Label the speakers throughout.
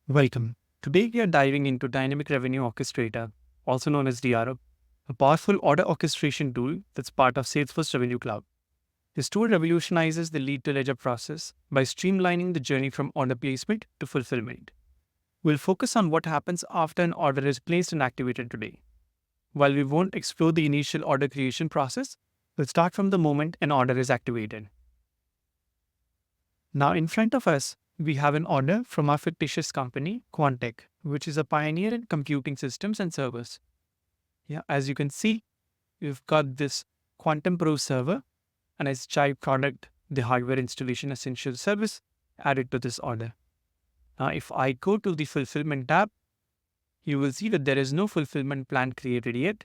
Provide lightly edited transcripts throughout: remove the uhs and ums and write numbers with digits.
Speaker 1: Welcome. Today we are diving into Dynamic Revenue Orchestrator, also known as DRO, a powerful order orchestration tool that's part of Salesforce Revenue Cloud. This tool revolutionizes the lead to ledger process by streamlining the journey from order placement to fulfillment. We'll focus on what happens after an order is placed and activated today. While we won't explore the initial order creation process, we'll start from the moment an order is activated. Now, in front of us, we have an order from our fictitious company, Quantec, which is a pioneer in computing systems and servers. Yeah, as you can see, we've got this Quantum Pro server and its child product, the hardware installation essential service, added to this order. Now, if I go to the fulfillment tab, you will see that there is no fulfillment plan created yet,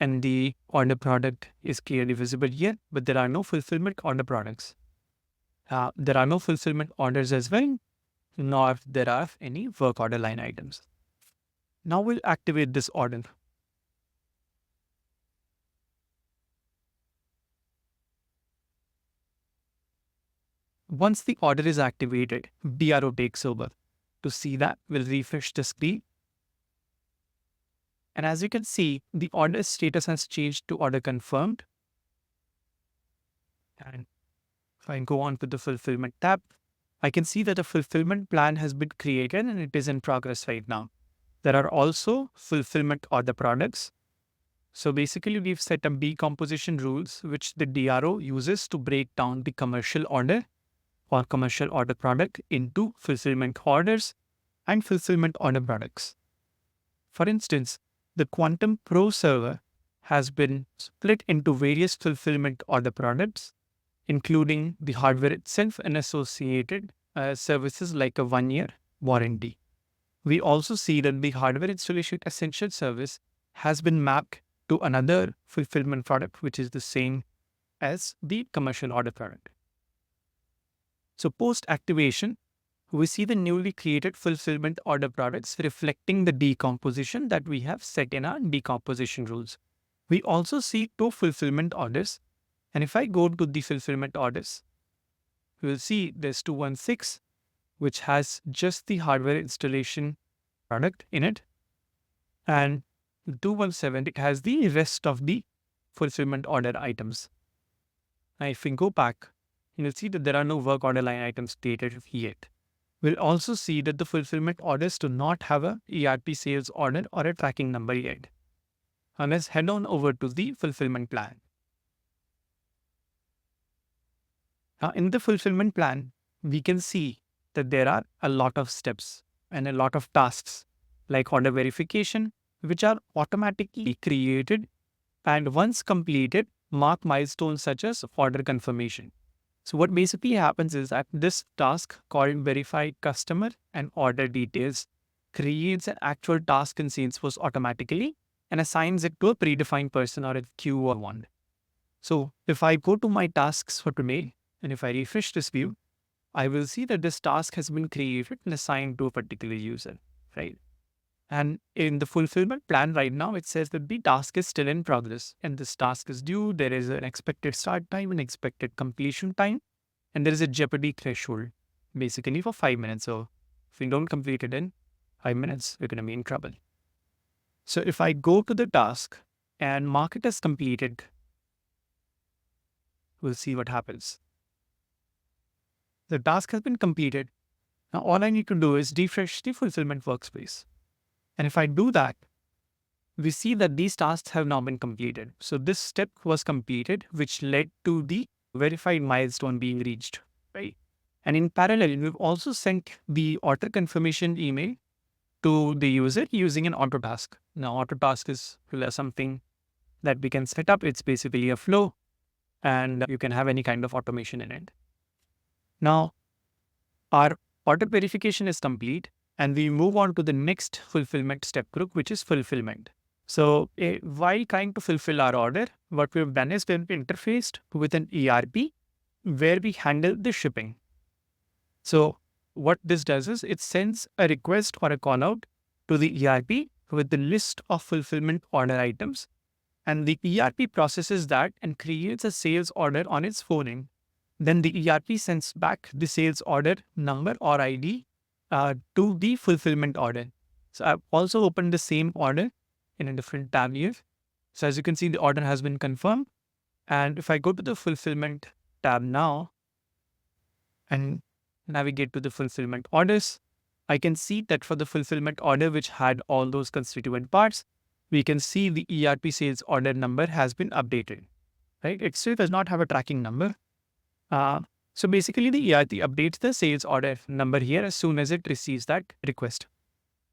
Speaker 1: and the order product is clearly visible here, but there are no fulfillment order products. There are no fulfillment orders as well, nor there are any work order line items. Now we'll activate this order. Once the order is activated, DRO takes over. To see that, we'll refresh the screen. And as you can see, the order status has changed to order confirmed. And if I go on to the fulfillment tab, I can see that a fulfillment plan has been created and it is in progress right now. There are also fulfillment order products. So basically, we've set up decomposition rules, which the DRO uses to break down the commercial order or commercial order product into fulfillment orders and fulfillment order products. For instance, the Quantum Pro server has been split into various fulfillment order products, including the hardware itself and associated services like a 1-year warranty. We also see that the hardware installation essential service has been mapped to another fulfillment product, which is the same as the commercial order product. So post-activation, we see the newly created fulfillment order products reflecting the decomposition that we have set in our decomposition rules. We also see 2 fulfillment orders. And if I go to the fulfillment orders, we'll see there's 216, which has just the hardware installation product in it. And 217, it has the rest of the fulfillment order items. Now, if we go back, you'll see that there are no work order line items stated yet. We'll also see that the fulfillment orders do not have a ERP sales order or a tracking number yet. And let's head on over to the fulfillment plan. Now, in the fulfillment plan, we can see that there are a lot of steps and a lot of tasks like order verification, which are automatically created and once completed, mark milestones such as order confirmation. So what basically happens is that this task called verified customer and order details creates an actual task in Salesforce automatically and assigns it to a predefined person or a queue or one. So if I go to my tasks for today, and if I refresh this view, I will see that this task has been created and assigned to a particular user, right? And in the fulfillment plan right now, it says that the task is still in progress and this task is due. There is an expected start time and expected completion time. And there is a jeopardy threshold, basically for 5 minutes. So if we don't complete it in 5 minutes, we're going to be in trouble. So if I go to the task and mark it as completed, we'll see what happens. The task has been completed. Now all I need to do is refresh the fulfillment workspace. And if I do that, we see that these tasks have now been completed. So this step was completed, which led to the verified milestone being reached, right? And in parallel, we've also sent the order confirmation email to the user using an auto task. Now, auto task is something that we can set up. It's basically a flow and you can have any kind of automation in it. Now, our order verification is complete and we move on to the next fulfillment step group, which is fulfillment. So while trying to fulfill our order, what we've done is we've interfaced with an ERP where we handle the shipping. So what this does is it sends a request or a call out to the ERP with the list of fulfillment order items. And the ERP processes that and creates a sales order on its phone end. Then the ERP sends back the sales order number or ID to the fulfillment order. So I've also opened the same order in a different tab here. So as you can see, the order has been confirmed. And if I go to the fulfillment tab now and navigate to the fulfillment orders, I can see that for the fulfillment order, which had all those constituent parts, we can see the ERP sales order number has been updated, right? It still does not have a tracking number. So basically the ERP updates the sales order number here as soon as it receives that request.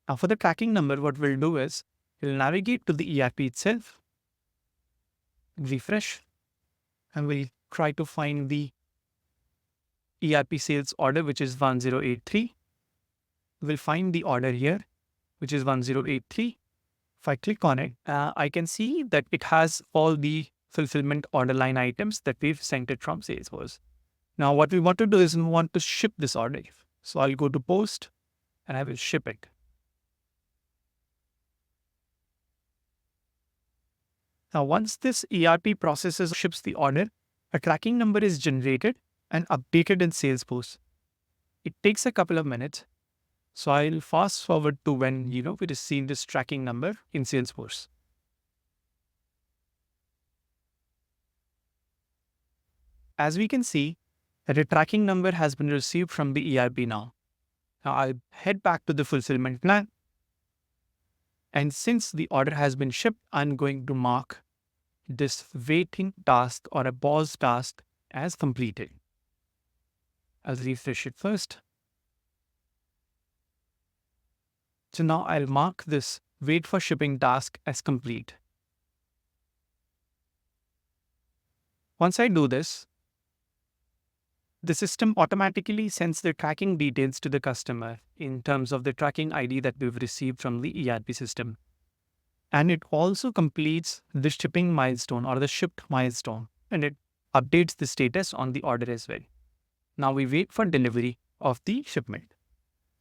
Speaker 1: Now for the tracking number, what we'll do is we'll navigate to the ERP itself, refresh, and we'll try to find the ERP sales order, which is 1083. We'll find the order here, which is 1083. If I click on it, I can see that it has all the fulfillment order line items that we've sent it from Salesforce. Now, what we want to do is we want to ship this order. So I'll go to post and I will ship it. Now, once this ERP processes ships the order, a tracking number is generated and updated in Salesforce. It takes a couple of minutes. So I'll fast forward to when, we receive this tracking number in Salesforce. As we can see, that a tracking number has been received from the ERP now. Now I'll head back to the fulfillment plan. And since the order has been shipped, I'm going to mark this waiting task or a pause task as completed. I'll refresh it first. So now I'll mark this wait for shipping task as complete. Once I do this, the system automatically sends the tracking details to the customer in terms of the tracking ID that we've received from the ERP system. And it also completes the shipping milestone or the shipped milestone, and it updates the status on the order as well. Now we wait for delivery of the shipment.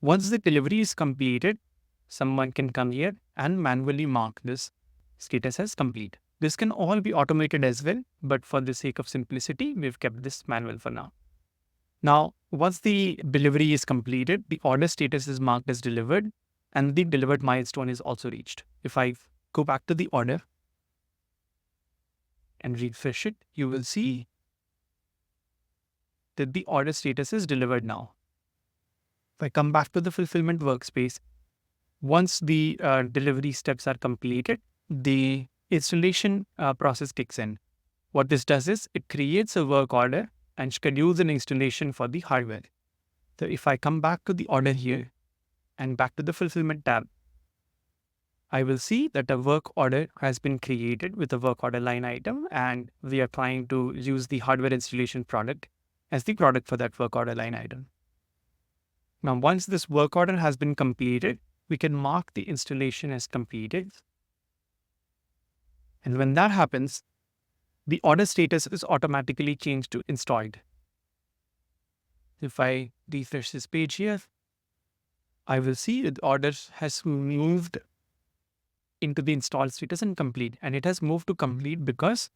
Speaker 1: Once the delivery is completed, someone can come here and manually mark this status as complete. This can all be automated as well, but for the sake of simplicity, we've kept this manual for now. Now, once the delivery is completed, the order status is marked as delivered and the delivered milestone is also reached. If I go back to the order and refresh it, you will see that the order status is delivered now. If I come back to the fulfillment workspace, once the delivery steps are completed, the installation process kicks in. What this does is it creates a work order and schedules an installation for the hardware. So if I come back to the order here and back to the fulfillment tab, I will see that a work order has been created with a work order line item, and we are trying to use the hardware installation product as the product for that work order line item. Now, once this work order has been completed, we can mark the installation as completed. And when that happens, the order status is automatically changed to installed. If I refresh this page here, I will see that the order has moved into the installed status and complete. And it has moved to complete because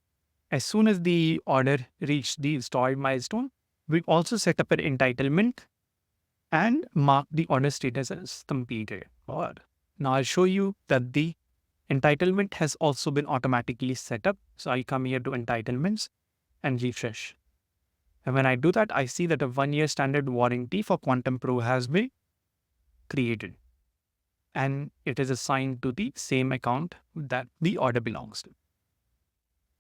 Speaker 1: as soon as the order reached the installed milestone, we also set up an entitlement and mark the order status as completed. Now I'll show you that the entitlement has also been automatically set up. So I come here to entitlements and refresh. And when I do that, I see that a 1-year standard warranty for Quantum Pro has been created. And it is assigned to the same account that the order belongs to.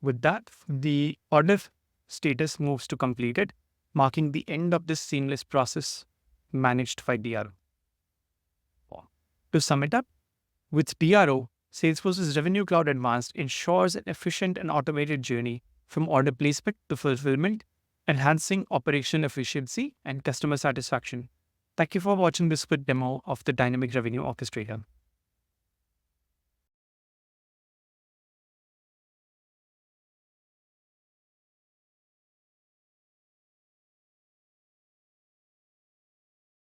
Speaker 1: With that, the order status moves to completed, marking the end of this seamless process managed by DRO. To sum it up, with DRO, Salesforce's Revenue Cloud Advanced ensures an efficient and automated journey from order placement to fulfillment, enhancing operational efficiency and customer satisfaction. Thank you for watching this quick demo of the Dynamic Revenue Orchestrator.